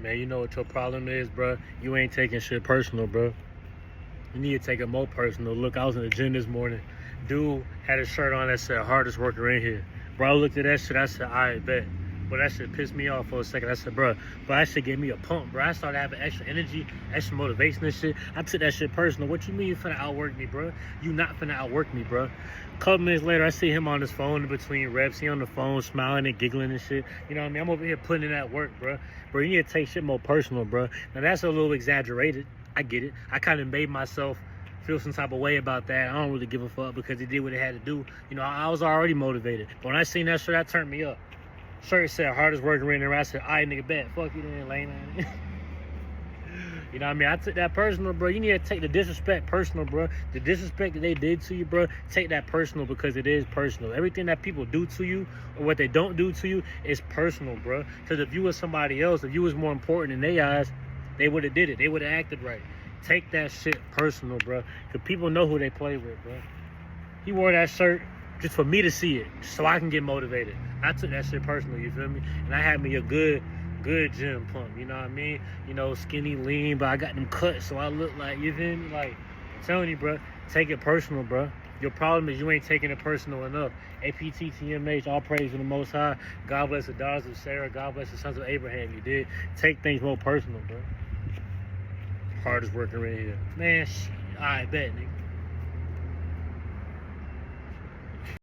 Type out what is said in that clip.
Man, you know what your problem is, bro? You ain't taking shit personal, bro. You need to take it more personal. Look, I was in the gym this morning. Dude had a shirt on that said hardest worker in here. Bro, I looked at that shit. I said, I bet. But that shit pissed me off for a second. I said, bro, that shit gave me a pump, bro. I started having extra energy, extra motivation and shit. I took that shit personal. What you mean you finna outwork me, bro? You not finna outwork me, bro. A couple minutes later, I see him on his phone in between reps. He on the phone smiling and giggling and shit. You know what I mean? I'm over here putting in that work, bro. Bro, you need to take shit more personal, bro. Now, that's a little exaggerated. I get it. I kind of made myself feel some type of way about that. I don't really give a fuck because it did what it had to do. You know, I was already motivated. But when I seen that shit, that turned me up. Shirt said hardest worker in there. I said, alright, nigga, bet. Fuck you then, lame man. You know what I mean? I took that personal, bro. You need to take the disrespect personal, bro. The disrespect that they did to you, bro, take that personal because it is personal. Everything that people do to you or what they don't do to you is personal, bro. Because if you was somebody else, if you was more important in their eyes, they would have did it. They would have acted right. Take that shit personal, bro. Because people know who they play with, bro. He wore that shirt just for me to see it, so I can get motivated. I took that shit personal, you feel me? And I had me a good gym pump, you know what I mean? You know, skinny, lean, but I got them cuts, so I look like, you feel me? Like, I'm telling you, bro, take it personal, bro. Your problem is you ain't taking it personal enough. APTTMH, all praise to the Most High. God bless the daughters of Sarah. God bless the sons of Abraham. You did. Take things more personal, bro. Hardest worker in here. Man, shit. All right, bet, nigga.